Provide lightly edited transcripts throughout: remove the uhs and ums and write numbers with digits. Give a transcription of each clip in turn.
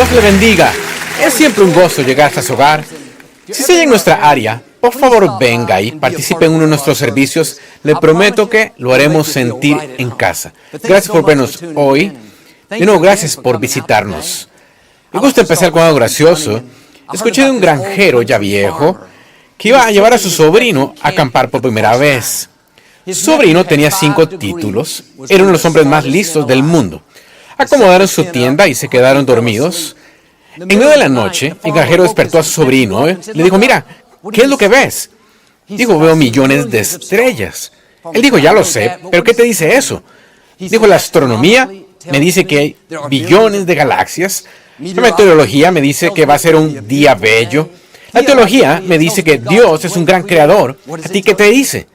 Dios le bendiga. Es siempre un gozo llegar hasta su hogar. Si sigue en nuestra área, por favor venga y participe en uno de nuestros servicios. Le prometo que lo haremos sentir en casa. Gracias por vernos hoy. De nuevo, gracias por visitarnos. Me gusta empezar con algo gracioso. Escuché de un granjero ya viejo que iba a llevar a su sobrino a acampar por primera vez. Su sobrino tenía 5 títulos. Era uno de los hombres más listos del mundo. Acomodaron su tienda y se quedaron dormidos. En medio de la noche, el granjero despertó a su sobrino. Le dijo, mira, ¿qué es lo que ves? Dijo, veo millones de estrellas. Él dijo, ya lo sé, pero ¿qué te dice eso? Dijo, la astronomía me dice que hay billones de galaxias. La meteorología me dice que va a ser un día bello. La teología me dice que Dios es un gran creador. ¿A ti qué te dice?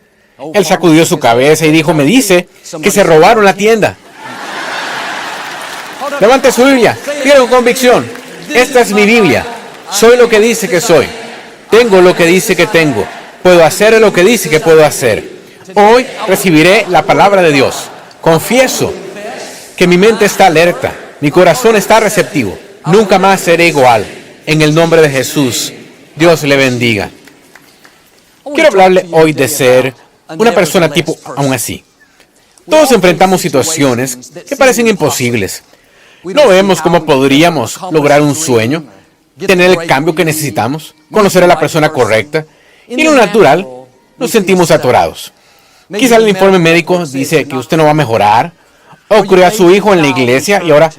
Él sacudió su cabeza y dijo, me dice que se robaron la tienda. Levante su Biblia, diga con convicción. Esta es mi Biblia. Soy lo que dice que soy. Tengo lo que dice que tengo. Puedo hacer lo que dice que puedo hacer. Hoy recibiré la palabra de Dios. Confieso que mi mente está alerta. Mi corazón está receptivo. Nunca más seré igual. En el nombre de Jesús, Dios le bendiga. Quiero hablarle hoy de ser una persona tipo aún así. Todos enfrentamos situaciones que parecen imposibles. No vemos cómo podríamos lograr un sueño, tener el cambio que necesitamos, conocer a la persona correcta. Y en lo natural, nos sentimos atorados. Quizá el informe médico dice que usted no va a mejorar, o crió a su hijo en la iglesia y ahora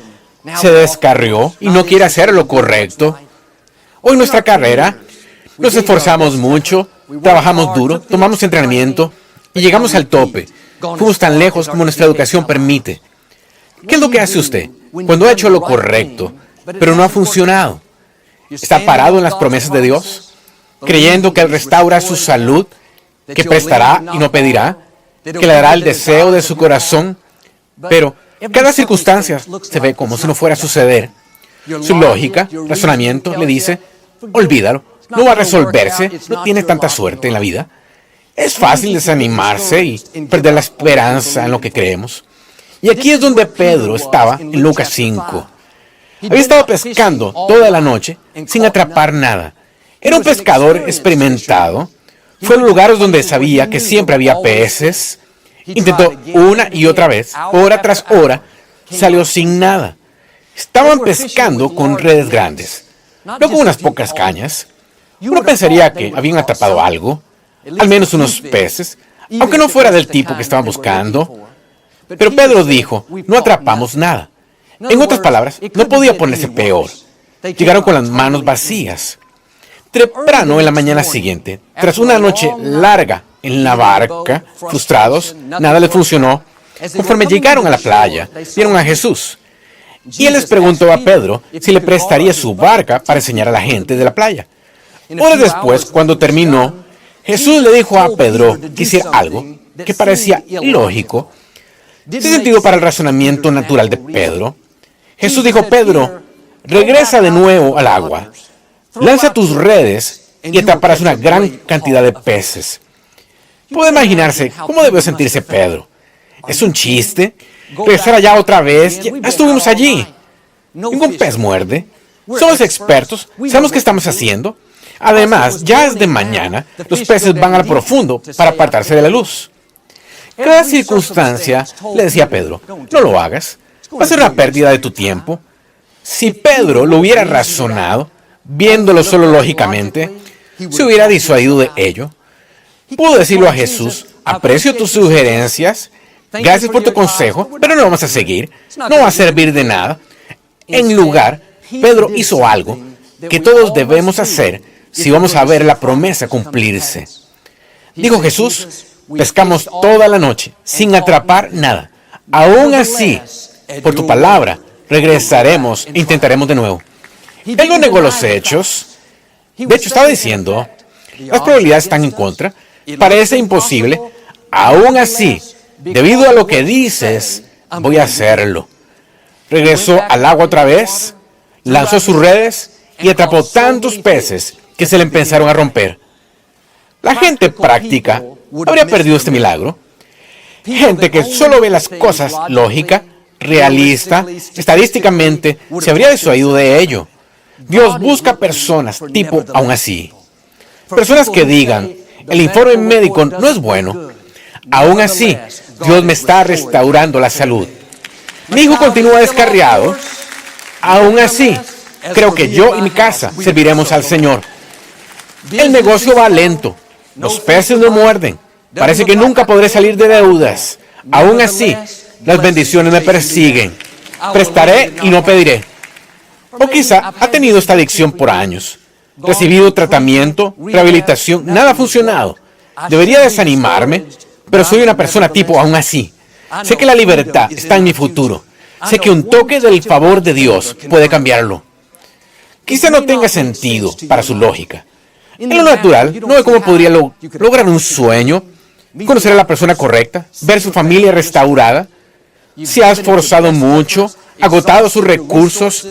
se descarrió y no quiere hacer lo correcto. Hoy en nuestra carrera nos esforzamos mucho, trabajamos duro, tomamos entrenamiento y llegamos al tope. Fuimos tan lejos como nuestra educación permite. ¿Qué es lo que hace usted cuando ha hecho lo correcto, pero no ha funcionado? ¿Está parado en las promesas de Dios, creyendo que Él restaura su salud, que prestará y no pedirá, que le dará el deseo de su corazón? Pero cada circunstancia se ve como si no fuera a suceder. Su lógica, razonamiento, le dice, olvídalo, no va a resolverse, no tiene tanta suerte en la vida. Es fácil desanimarse y perder la esperanza en lo que creemos. Y aquí es donde Pedro estaba en Lucas 5. Había estado pescando toda la noche sin atrapar nada. Era un pescador experimentado. Fue a lugares donde sabía que siempre había peces. Intentó una y otra vez, hora tras hora, salió sin nada. Estaban pescando con redes grandes, no con unas pocas cañas. Uno pensaría que habían atrapado algo, al menos unos peces, aunque no fuera del tipo que estaban buscando. Pero Pedro dijo, no atrapamos nada. En otras palabras, no podía ponerse peor. Llegaron con las manos vacías. Temprano en la mañana siguiente, tras una noche larga en la barca, frustrados, nada les funcionó. Conforme llegaron a la playa, vieron a Jesús. Y él les preguntó a Pedro si le prestaría su barca para enseñar a la gente de la playa. Horas después, cuando terminó, Jesús le dijo a Pedro que hiciera algo que parecía ilógico, sin sentido para el razonamiento natural de Pedro. Jesús dijo, Pedro, regresa de nuevo al agua, lanza tus redes y atraparás una gran cantidad de peces. Puede imaginarse cómo debió sentirse Pedro. ¿Es un chiste? ¿Regresar allá otra vez? Ya estuvimos allí. Ningún pez muerde. Somos expertos, sabemos qué estamos haciendo. Además, ya es de mañana, los peces van al profundo para apartarse de la luz. Cada circunstancia, le decía a Pedro, no lo hagas, va a ser una pérdida de tu tiempo. Si Pedro lo hubiera razonado, viéndolo solo lógicamente, se hubiera disuadido de ello. Pudo decirlo a Jesús, aprecio tus sugerencias, gracias por tu consejo, pero no vamos a seguir, no va a servir de nada. En lugar, Pedro hizo algo que todos debemos hacer si vamos a ver la promesa cumplirse. Dijo Jesús, pescamos toda la noche sin atrapar nada. Aún así, por tu palabra, regresaremos e intentaremos de nuevo. Él no negó los hechos. De hecho, estaba diciendo, las probabilidades están en contra, parece imposible. Aún así, debido a lo que dices, voy a hacerlo. Regresó al agua otra vez, lanzó sus redes y atrapó tantos peces que se le empezaron a romper. La gente práctica habría perdido este milagro. Gente que solo ve las cosas lógicas realista, estadísticamente, se habría disuadido de ello. Dios busca personas tipo aún así. Personas que digan, el informe médico no es bueno. Aún así, Dios me está restaurando la salud. Mi hijo continúa descarriado. Aún así, creo que yo y mi casa serviremos al Señor. El negocio va lento. Los peces no muerden. Parece que nunca podré salir de deudas. Aún así, las bendiciones me persiguen. Prestaré y no pediré. O quizá ha tenido esta adicción por años. Recibido tratamiento, rehabilitación, nada ha funcionado. Debería desanimarme, pero soy una persona tipo aún así. Sé que la libertad está en mi futuro. Sé que un toque del favor de Dios puede cambiarlo. Quizá no tenga sentido para su lógica. En lo natural, no ve cómo podría lograr un sueño, conocer a la persona correcta, ver su familia restaurada. Se ha esforzado mucho, agotado sus recursos,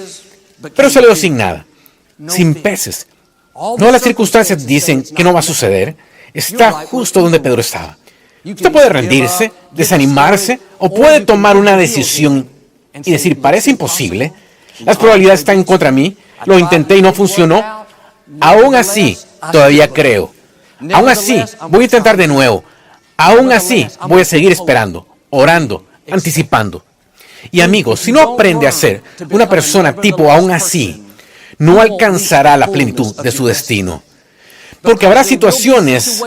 pero salió sin nada, sin peces. No, las circunstancias dicen que no va a suceder. Está justo donde Pedro estaba. Usted puede rendirse, desanimarse, o puede tomar una decisión y decir, parece imposible, las probabilidades están en contra de mí, lo intenté y no funcionó. Aún así, todavía creo. Aún así, voy a intentar de nuevo. Aún así, voy a seguir esperando, orando, anticipando. Y amigos, si no aprende a ser una persona tipo aún así, no alcanzará la plenitud de su destino. Porque habrá situaciones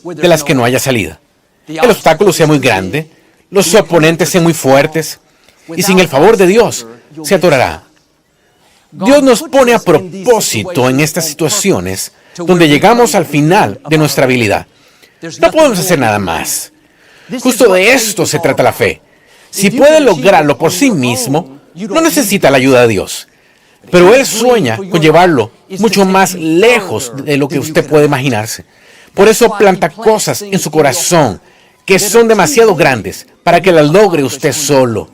de las que no haya salida. El obstáculo sea muy grande, los oponentes sean muy fuertes, y sin el favor de Dios, se atorará. Dios nos pone a propósito en estas situaciones donde llegamos al final de nuestra habilidad. No podemos hacer nada más. Justo de esto se trata la fe. Si puede lograrlo por sí mismo, no necesita la ayuda de Dios. Pero Él sueña con llevarlo mucho más lejos de lo que usted puede imaginarse. Por eso planta cosas en su corazón que son demasiado grandes para que las logre usted solo.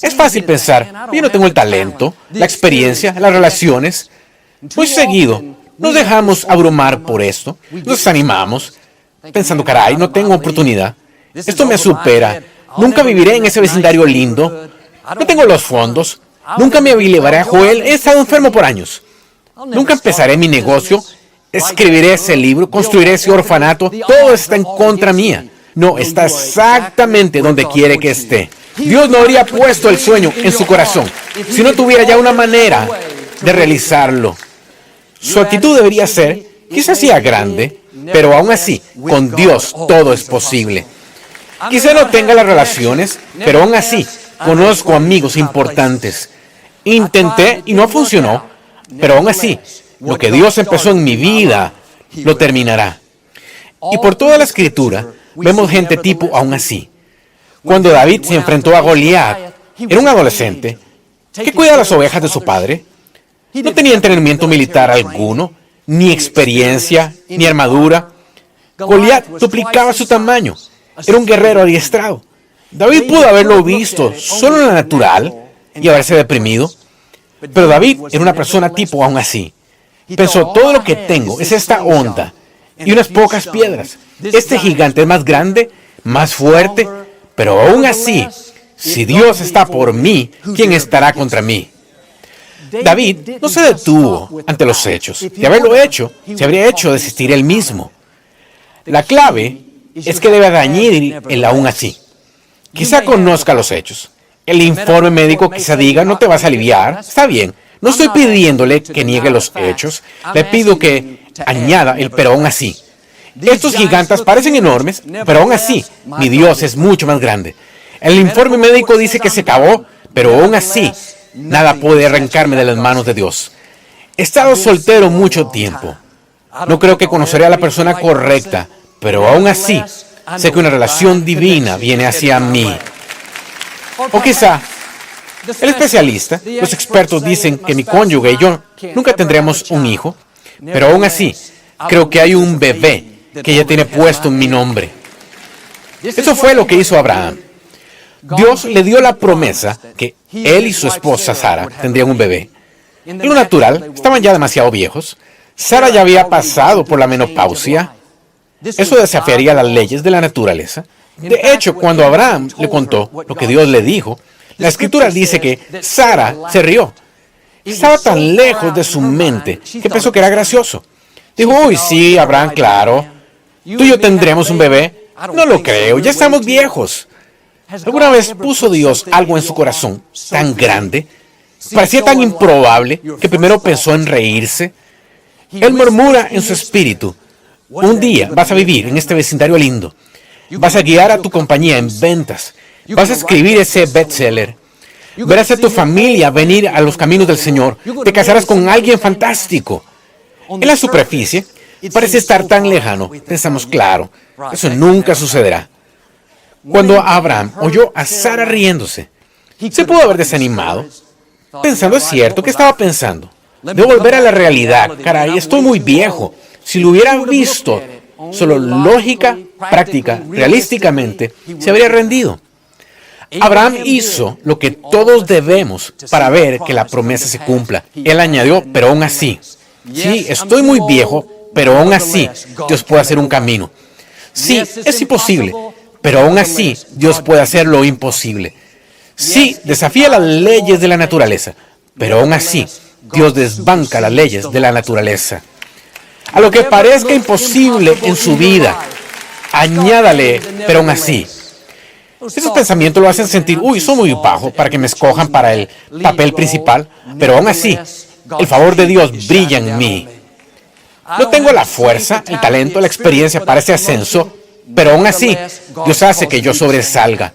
Es fácil pensar, yo no tengo el talento, la experiencia, las relaciones. Muy seguido nos dejamos abrumar por esto, nos desanimamos, pensando, caray, no tengo oportunidad, esto me supera, nunca viviré en ese vecindario lindo, no tengo los fondos, nunca me llevaré a Joel, he estado enfermo por años, nunca empezaré mi negocio, escribiré ese libro, construiré ese orfanato, todo está en contra mía. No, está exactamente donde quiere que esté. Dios no habría puesto el sueño en su corazón si no tuviera ya una manera de realizarlo. Su actitud debería ser, quizás sea grande, pero aún así, con Dios todo es posible. Quizá no tenga las relaciones, pero aún así, conozco amigos importantes. Intenté y no funcionó, pero aún así, lo que Dios empezó en mi vida, lo terminará. Y por toda la Escritura, vemos gente tipo aún así. Cuando David se enfrentó a Goliat, era un adolescente que cuida las ovejas de su padre. No tenía entrenamiento militar alguno, ni experiencia, ni armadura. Goliat duplicaba su tamaño. Era un guerrero adiestrado. David pudo haberlo visto solo en la natural y haberse deprimido. Pero David era una persona tipo aún así. Pensó, todo lo que tengo es esta onda y unas pocas piedras. Este gigante es más grande, más fuerte, pero aún así, si Dios está por mí, ¿quién estará contra mí? David no se detuvo ante los hechos. De haberlo hecho, se habría hecho desistir él mismo. La clave es que debe añadir el aún así. Quizá conozca los hechos. El informe médico quizá diga, no te vas a aliviar. Está bien. No estoy pidiéndole que niegue los hechos. Le pido que añada el pero aún así. Estos gigantes parecen enormes, pero aún así, mi Dios es mucho más grande. El informe médico dice que se acabó, pero aún así, nada puede arrancarme de las manos de Dios. He estado soltero mucho tiempo. No creo que conoceré a la persona correcta, pero aún así, sé que una relación divina viene hacia mí. O quizá, el especialista, los expertos dicen que mi cónyuge y yo nunca tendremos un hijo, pero aún así, creo que hay un bebé que ya tiene puesto en mi nombre. Eso fue lo que hizo Abraham. Dios le dio la promesa que él y su esposa Sara tendrían un bebé. En lo natural, estaban ya demasiado viejos. Sara ya había pasado por la menopausia. Eso desafiaría las leyes de la naturaleza. De hecho, cuando Abraham le contó lo que Dios le dijo, La Escritura dice que Sara se rió. Estaba tan lejos de su mente que pensó que era gracioso. Dijo, uy, sí, Abraham, claro. Tú y yo tendremos un bebé. No lo creo, ya estamos viejos. ¿Alguna vez puso Dios algo en su corazón tan grande? Parecía tan improbable que primero pensó en reírse. Él murmura en su espíritu, un día vas a vivir en este vecindario lindo. Vas a guiar a tu compañía en ventas. Vas a escribir ese bestseller. Verás a tu familia venir a los caminos del Señor. Te casarás con alguien fantástico. En la superficie, parece estar tan lejano. Pensamos, claro, eso nunca sucederá. Cuando Abraham oyó a Sara riéndose, se pudo haber desanimado, pensando, es cierto, ¿qué estaba pensando? Debo volver a la realidad. Caray, estoy muy viejo. Si lo hubiera visto, solo lógica, práctica, realísticamente, se habría rendido. Abraham hizo lo que todos debemos para ver que la promesa se cumpla. Él añadió, pero aún así. Sí, estoy muy viejo, pero aún así Dios puede hacer un camino. Sí, es imposible, pero aún así Dios puede hacer lo imposible. Sí, desafía las leyes de la naturaleza, pero aún así Dios desbanca las leyes de la naturaleza. A lo que parezca imposible en su vida, añádale, pero aún así. Esos pensamientos lo hacen sentir, uy, soy muy bajo para que me escojan para el papel principal, pero aún así, el favor de Dios brilla en mí. No tengo la fuerza, el talento, la experiencia para ese ascenso, pero aún así, Dios hace que yo sobresalga.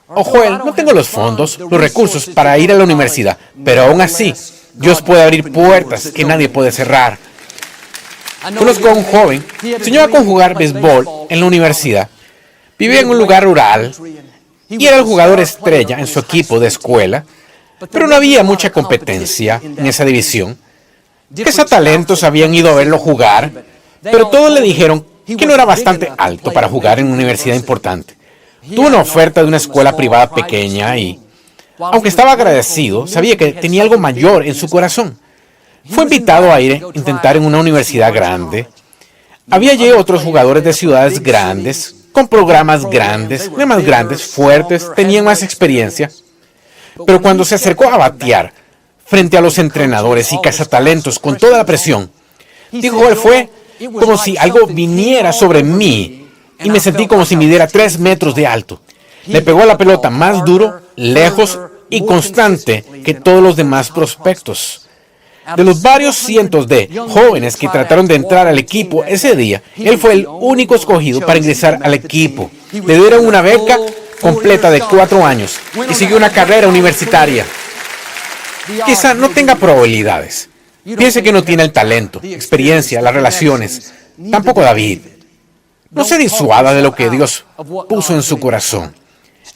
O Joel, no tengo los fondos, los recursos para ir a la universidad, pero aún así, Dios puede abrir puertas que nadie puede cerrar. Conozco a un joven, soñaba con jugar béisbol en la universidad. Vivía en un lugar rural y era el jugador estrella en su equipo de escuela, pero no había mucha competencia en esa división. Cazatalentos habían ido a verlo jugar, pero todos le dijeron que no era bastante alto para jugar en una universidad importante. Tuvo una oferta de una escuela privada pequeña y, aunque estaba agradecido, sabía que tenía algo mayor en su corazón. Fue invitado a ir a intentar en una universidad grande. Había allí otros jugadores de ciudades grandes, con programas grandes, más grandes, fuertes, tenían más experiencia. Pero cuando se acercó a batear frente a los entrenadores y cazatalentos con toda la presión, dijo, fue como si algo viniera sobre mí y me sentí como si midiera 3 metros de alto. Le pegó a la pelota más duro, lejos y constante que todos los demás prospectos. De los varios cientos de jóvenes que trataron de entrar al equipo ese día, él fue el único escogido para ingresar al equipo. Le dieron una beca completa de 4 años y siguió una carrera universitaria. Quizá no tenga probabilidades. Piense que no tiene el talento, experiencia, las relaciones. Tampoco David. No se disuada de lo que Dios puso en su corazón.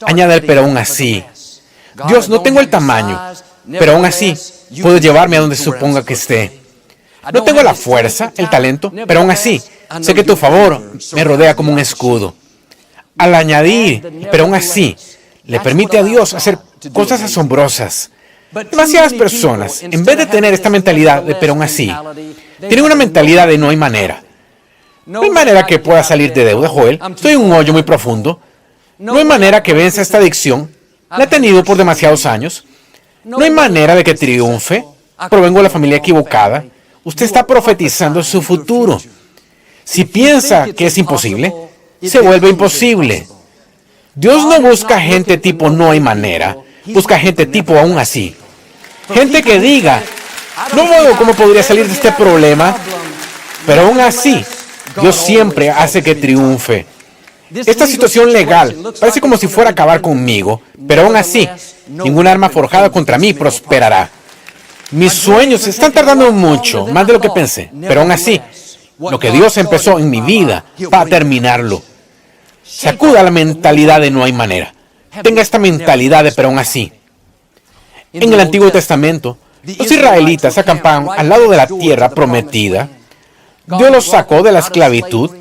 Añade el pero aún así. Dios, no tengo el tamaño, pero aún así puedo llevarme a donde suponga que esté. No tengo la fuerza, el talento, pero aún así sé que tu favor me rodea como un escudo. Al añadir, pero aún así, le permite a Dios hacer cosas asombrosas. Demasiadas personas, en vez de tener esta mentalidad de pero aún así, tienen una mentalidad de no hay manera. No hay manera que pueda salir de deuda, Joel. Estoy en un hoyo muy profundo. No hay manera que venza esta adicción. La he tenido por demasiados años. No hay manera de que triunfe. Provengo de la familia equivocada. Usted está profetizando su futuro. Si piensa que es imposible, se vuelve imposible. Dios no busca gente tipo no hay manera. Busca gente tipo aún así. Gente que diga, no veo cómo podría salir de este problema, pero aún así, Dios siempre hace que triunfe. Esta situación legal parece como si fuera a acabar conmigo, pero aún así, ningún arma forjada contra mí prosperará. Mis sueños están tardando mucho, más de lo que pensé, pero aún así, lo que Dios empezó en mi vida va a terminarlo. Sacuda la mentalidad de no hay manera. Tenga esta mentalidad de pero aún así. En el Antiguo Testamento, los israelitas acampaban al lado de la tierra prometida. Dios los sacó de la esclavitud,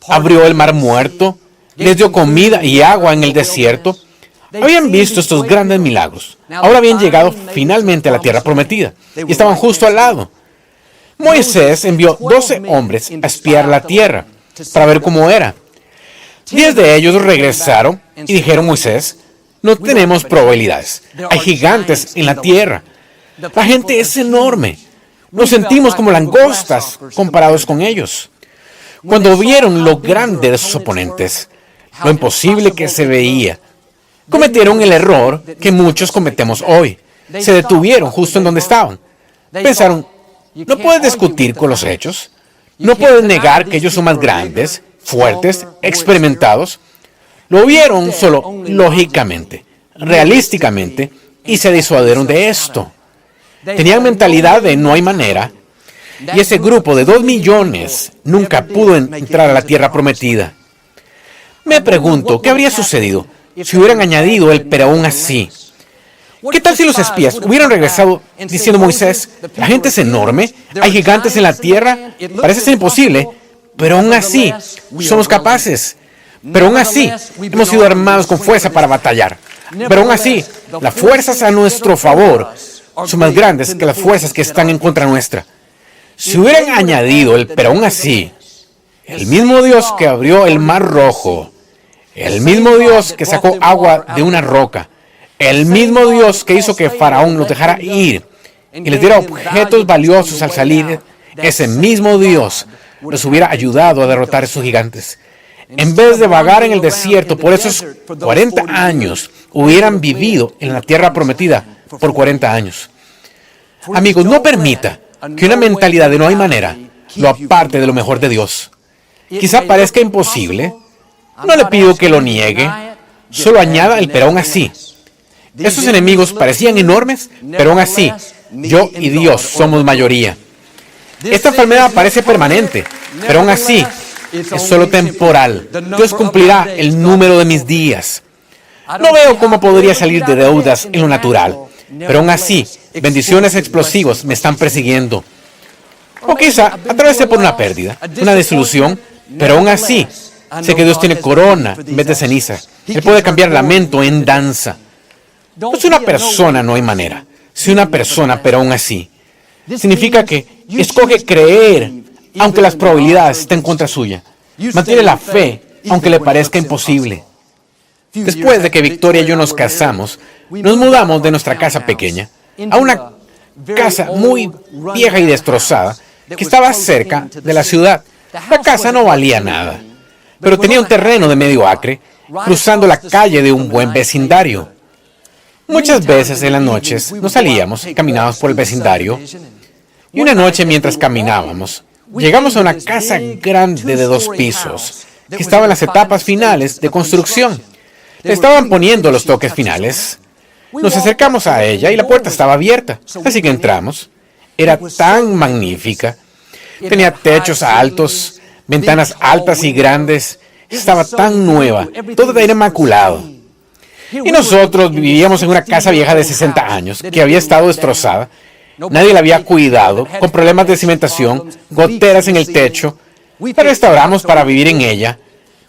abrió el mar muerto, les dio comida y agua en el desierto. Habían visto estos grandes milagros. Ahora habían llegado finalmente a la tierra prometida y estaban justo al lado. Moisés envió 12 hombres a espiar la tierra para ver cómo era. 10 de ellos regresaron y dijeron, Moisés, No tenemos probabilidades. Hay gigantes en la tierra. La gente es enorme. Nos sentimos como langostas comparados con ellos. Cuando vieron lo grande de sus oponentes, lo imposible que se veía, cometieron el error que muchos cometemos hoy. Se detuvieron justo en donde estaban. Pensaron, no puedes discutir con los hechos. No puedes negar que ellos son más grandes, fuertes, experimentados. Lo vieron solo lógicamente, realísticamente, y se disuadieron de esto. Tenían mentalidad de no hay manera, y ese grupo de 2 millones nunca pudo entrar a la tierra prometida. Me pregunto, ¿qué habría sucedido si hubieran añadido el pero aún así? ¿Qué tal si los espías hubieran regresado diciendo Moisés, la gente es enorme, hay gigantes en la tierra, parece ser imposible, pero aún así somos capaces, pero aún así hemos sido armados con fuerza para batallar, pero aún así las fuerzas a nuestro favor son más grandes que las fuerzas que están en contra nuestra? Si hubieran añadido el pero aún así, el mismo Dios que abrió el mar rojo, el mismo Dios que sacó agua de una roca, el mismo Dios que hizo que Faraón los dejara ir y les diera objetos valiosos al salir, ese mismo Dios les hubiera ayudado a derrotar a esos gigantes. En vez de vagar en el desierto por esos 40 años, hubieran vivido en la tierra prometida por 40 años. Amigos, no permita que una mentalidad de no hay manera lo aparte de lo mejor de Dios. Quizá parezca imposible. No le pido que lo niegue. Solo añada el pero aún así. Esos enemigos parecían enormes, pero aún así, yo y Dios somos mayoría. Esta enfermedad parece permanente, pero aún así, es solo temporal. Dios cumplirá el número de mis días. No veo cómo podría salir de deudas en lo natural, pero aún así, bendiciones explosivas me están persiguiendo. O quizá atravesé por una pérdida, una desilusión, pero aún así, sé que Dios tiene corona en vez de ceniza. Él puede cambiar lamento en danza. No es una persona, no hay manera. Si una persona, pero aún así. Significa que escoge creer, aunque las probabilidades estén contra suya. Mantiene la fe, aunque le parezca imposible. Después de que Victoria y yo nos casamos, nos mudamos de nuestra casa pequeña a una casa muy vieja y destrozada que estaba cerca de la ciudad. La casa no valía nada, pero tenía un terreno de medio acre, cruzando la calle de un buen vecindario. Muchas veces en las noches nos salíamos y caminábamos por el vecindario, y una noche mientras caminábamos, llegamos a una casa grande de 2 pisos, que estaba en las etapas finales de construcción. Le estaban poniendo los toques finales. Nos acercamos a ella y la puerta estaba abierta, así que entramos. Era tan magnífica. Tenía techos altos, ventanas altas y grandes. Estaba tan nueva, todo era inmaculado. Y nosotros vivíamos en una casa vieja de 60 años, que había estado destrozada. Nadie la había cuidado, con problemas de cimentación, goteras en el techo. La restauramos para vivir en ella,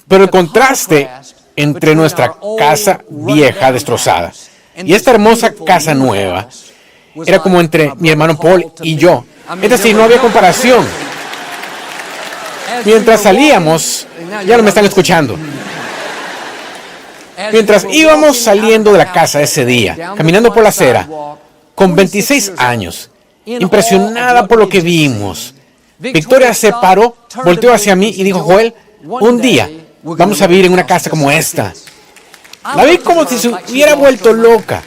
pero el contraste entre nuestra casa vieja destrozada y esta hermosa casa nueva era como entre mi hermano Paul y yo. Es decir, no había comparación. Mientras salíamos, ya no me están escuchando. Mientras íbamos saliendo de la casa ese día, caminando por la acera, con 26 años, impresionada por lo que vimos, Victoria se paró, volteó hacia mí y dijo, Joel, un día vamos a vivir en una casa como esta. La vi como si se hubiera vuelto loca.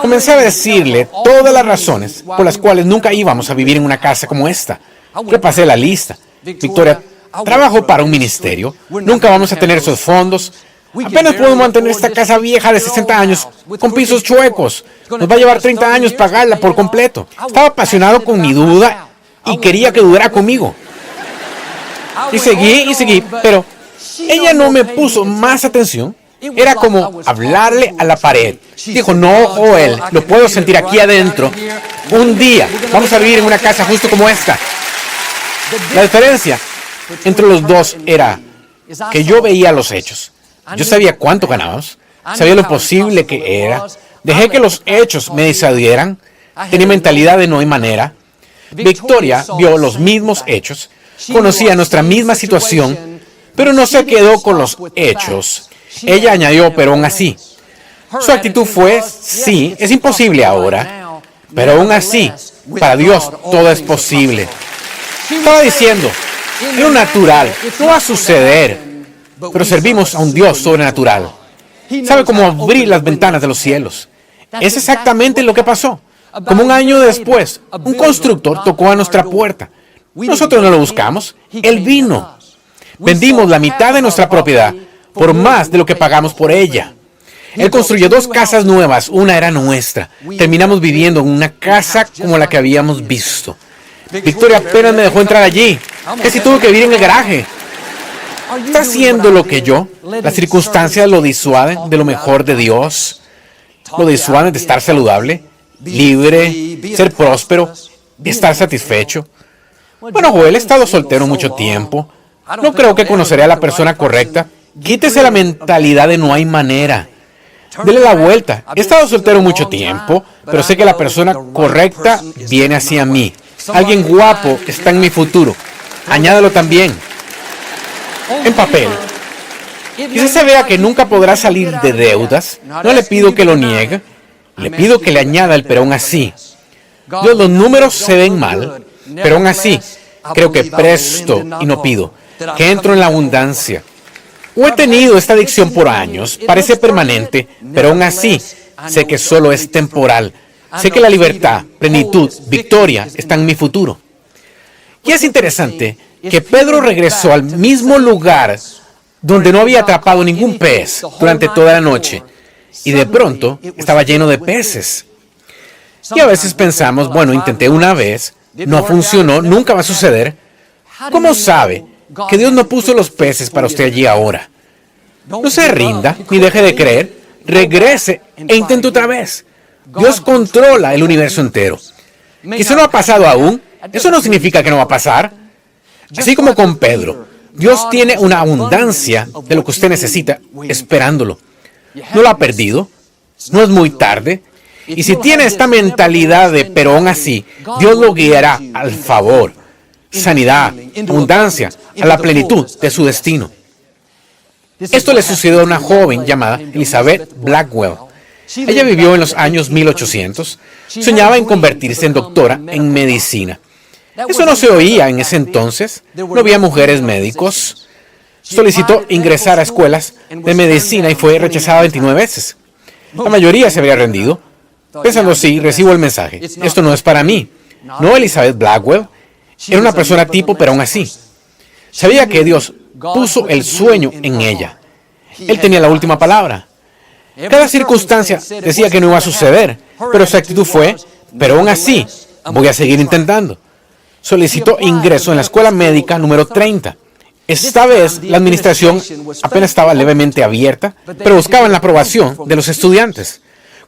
Comencé a decirle todas las razones por las cuales nunca íbamos a vivir en una casa como esta. Repasé la lista. Victoria, trabajo para un ministerio, nunca vamos a tener esos fondos. Apenas podemos mantener esta casa vieja de 60 años con pisos chuecos. Nos va a llevar 30 años pagarla por completo. Estaba apasionado con mi duda y quería que dudara conmigo. Y seguí, pero ella no me puso más atención. Era como hablarle a la pared. Dijo, no, Joel, lo puedo sentir aquí adentro. Un día vamos a vivir en una casa justo como esta. La diferencia entre los dos era que yo veía los hechos. Yo sabía cuánto ganábamos, sabía lo posible que era. Dejé que los hechos me disuadieran. Tenía mentalidad de no hay manera. Victoria vio los mismos hechos, conocía nuestra misma situación, pero no se quedó con los hechos. Ella añadió, pero aún así, Su actitud fue, sí, es imposible ahora, pero aún así, para Dios todo es posible. Estaba diciendo, en lo natural, no va a suceder, pero servimos a un Dios sobrenatural. Sabe cómo abrir las ventanas de los cielos. Es exactamente lo que pasó. Como un año después, un constructor tocó a nuestra puerta. Nosotros no lo buscamos, Él vino. Vendimos la mitad de nuestra propiedad por más de lo que pagamos por ella. Él construyó 2 casas nuevas, una era nuestra. Terminamos viviendo en una casa como la que habíamos visto. Victoria apenas me dejó entrar allí. Casi tuve que vivir en el garaje. ¿Está haciendo lo que yo? Las circunstancias lo disuaden de lo mejor de Dios. Lo disuaden de estar saludable, libre, ser próspero, estar satisfecho. Bueno, Joel ha estado soltero mucho tiempo. No creo que conoceré a la persona correcta. Quítese la mentalidad de no hay manera. Dele la vuelta. He estado soltero mucho tiempo, pero sé que la persona correcta viene hacia mí. Alguien guapo está en mi futuro. Añádalo también. En papel. Quizás se vea que nunca podrá salir de deudas. No le pido que lo niegue. Le pido que le añada el pero aún así. Dios, los números se ven mal, pero aún así creo que presto y no pido. Que entro en la abundancia. O he tenido esta adicción por años, parece permanente, pero aún así sé que solo es temporal. Sé que la libertad, plenitud, victoria está en mi futuro. Y es interesante que Pedro regresó al mismo lugar donde no había atrapado ningún pez durante toda la noche. Y de pronto estaba lleno de peces. Y a veces pensamos, bueno, intenté una vez, no funcionó, nunca va a suceder. ¿Cómo sabe que Dios no puso los peces para usted allí ahora? No se rinda, ni deje de creer. Regrese e intente otra vez. Dios controla el universo entero. Quizá no ha pasado aún. Eso no significa que no va a pasar. Así como con Pedro, Dios tiene una abundancia de lo que usted necesita esperándolo. No lo ha perdido. No es muy tarde. Y si tiene esta mentalidad de pero aún así, Dios lo guiará al favor, sanidad, abundancia, a la plenitud de su destino. Esto le sucedió a una joven llamada Elizabeth Blackwell. Ella vivió en los años 1800. Soñaba en convertirse en doctora en medicina. Eso no se oía en ese entonces. No había mujeres médicos. Solicitó ingresar a escuelas de medicina y fue rechazada 29 veces. La mayoría se había rendido, pensando, sí, recibo el mensaje. Esto no es para mí. No, Elizabeth Blackwell era una persona tipo, pero aún así. Sabía que Dios puso el sueño en ella. Él tenía la última palabra. Cada circunstancia decía que no iba a suceder, pero su actitud fue, pero aún así, voy a seguir intentando. Solicitó ingreso en la escuela médica número 30. Esta vez, la administración apenas estaba levemente abierta, pero buscaban la aprobación de los estudiantes.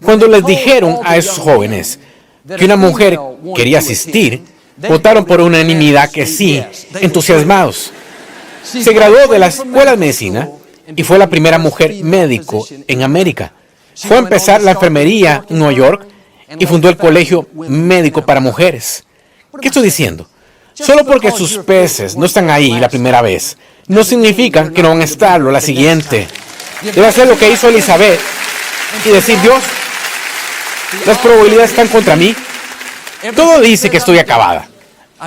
Cuando les dijeron a esos jóvenes que una mujer quería asistir, votaron por unanimidad que sí, entusiasmados. Se graduó de la escuela de medicina y fue la primera mujer médico en América. Fue a empezar la enfermería en Nueva York y fundó el Colegio Médico para Mujeres. ¿Qué estoy diciendo? Solo porque sus peces no están ahí la primera vez, no significa que no van a estarlo la siguiente. Debe hacer lo que hizo Elizabeth y decir, Dios, las probabilidades están contra mí. Todo dice que estoy acabada.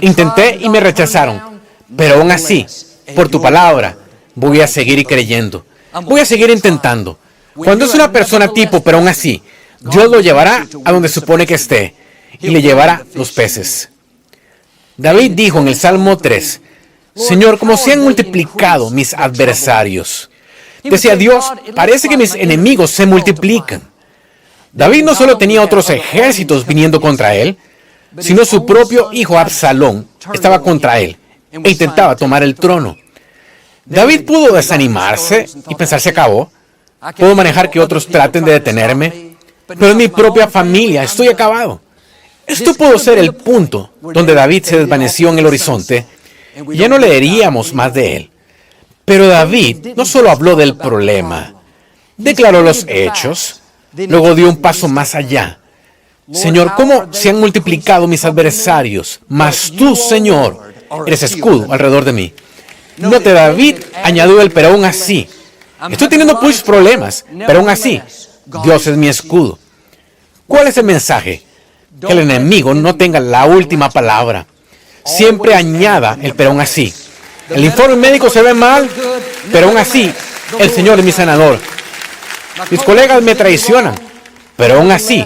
Intenté y me rechazaron, pero aún así, por tu palabra, voy a seguir creyendo. Voy a seguir intentando. Cuando es una persona tipo, pero aún así, Dios lo llevará a donde supone que esté y le llevará los peces. David dijo en el Salmo 3, Señor, como se han multiplicado mis adversarios. Decía Dios, parece que mis enemigos se multiplican. David no solo tenía otros ejércitos viniendo contra él, sino su propio hijo Absalón estaba contra él e intentaba tomar el trono. David pudo desanimarse y pensar, se acabó. Puedo manejar que otros traten de detenerme, pero en mi propia familia estoy acabado. Esto pudo ser el punto donde David se desvaneció en el horizonte y ya no leeríamos más de él. Pero David no solo habló del problema, declaró los hechos, luego dio un paso más allá. Señor, ¿cómo se han multiplicado mis adversarios? Mas tú, Señor, eres escudo alrededor de mí. Note, David añadió el pero aún así. Estoy teniendo muchos problemas, pero aún así, Dios es mi escudo. ¿Cuál es el mensaje? Que el enemigo no tenga la última palabra. Siempre añada el pero aún así. El informe médico se ve mal, pero aún así, el Señor es mi sanador. Mis colegas me traicionan, pero aún así,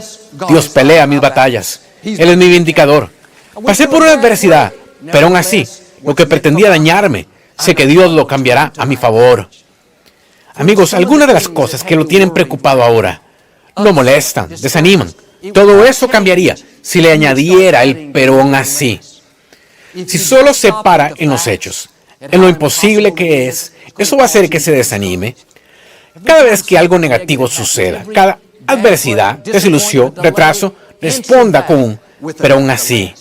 Dios pelea mis batallas. Él es mi vindicador. Pasé por una adversidad, pero aún así, lo que pretendía dañarme, sé que Dios lo cambiará a mi favor. Amigos, algunas de las cosas que lo tienen preocupado ahora, lo molestan, desaniman. Todo eso cambiaría si le añadiera el pero aún así. Si solo se para en los hechos, en lo imposible que es, eso va a hacer que se desanime. Cada vez que algo negativo suceda, cada adversidad, desilusión, retraso, responda con un pero aún así.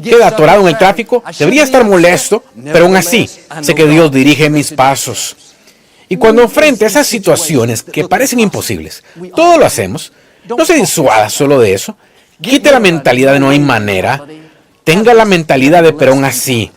Queda atorado en el tráfico, debería estar molesto, pero aún así, sé que Dios dirige mis pasos. Y cuando enfrente esas situaciones que parecen imposibles, todo lo hacemos, no se disuada solo de eso. Quite la mentalidad de no hay manera, tenga la mentalidad de pero aún así.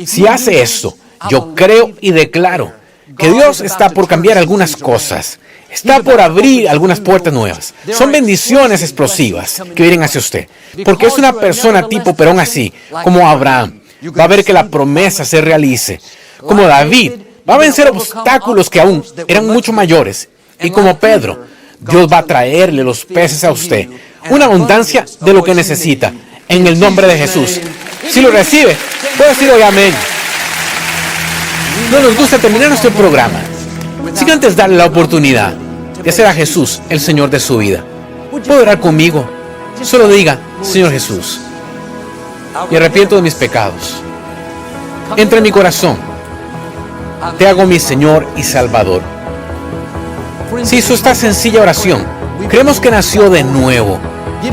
Si hace esto, yo creo y declaro que Dios está por cambiar algunas cosas. Está por abrir algunas puertas nuevas. Son bendiciones explosivas que vienen hacia usted. Porque es una persona tipo, pero aún así, como Abraham. Va a ver que la promesa se realice. Como David, va a vencer obstáculos que aún eran mucho mayores. Y como Pedro, Dios va a traerle los peces a usted. Una abundancia de lo que necesita. En el nombre de Jesús. Si lo recibe, puede decir hoy amén. No nos gusta terminar nuestro programa sin antes darle la oportunidad de hacer a Jesús el Señor de su vida. ¿Puede orar conmigo? Solo diga, Señor Jesús, me arrepiento de mis pecados. Entra en mi corazón. Te hago mi Señor y Salvador. Si hizo esta sencilla oración, creemos que nació de nuevo.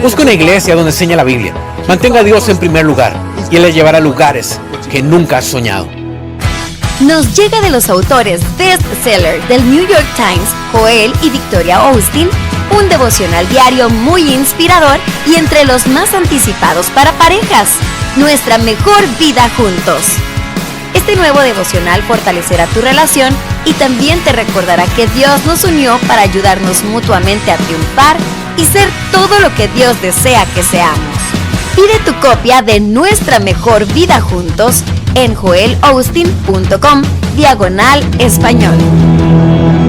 Busque una iglesia donde enseña la Biblia. Mantenga a Dios en primer lugar y Él le llevará a lugares que nunca has soñado. Nos llega de los autores bestseller del New York Times, Joel y Victoria Austin, un devocional diario muy inspirador y entre los más anticipados para parejas, Nuestra Mejor Vida Juntos. Este nuevo devocional fortalecerá tu relación y también te recordará que Dios nos unió para ayudarnos mutuamente a triunfar y ser todo lo que Dios desea que seamos. Pide tu copia de Nuestra Mejor Vida Juntos en joelaustin.com/español.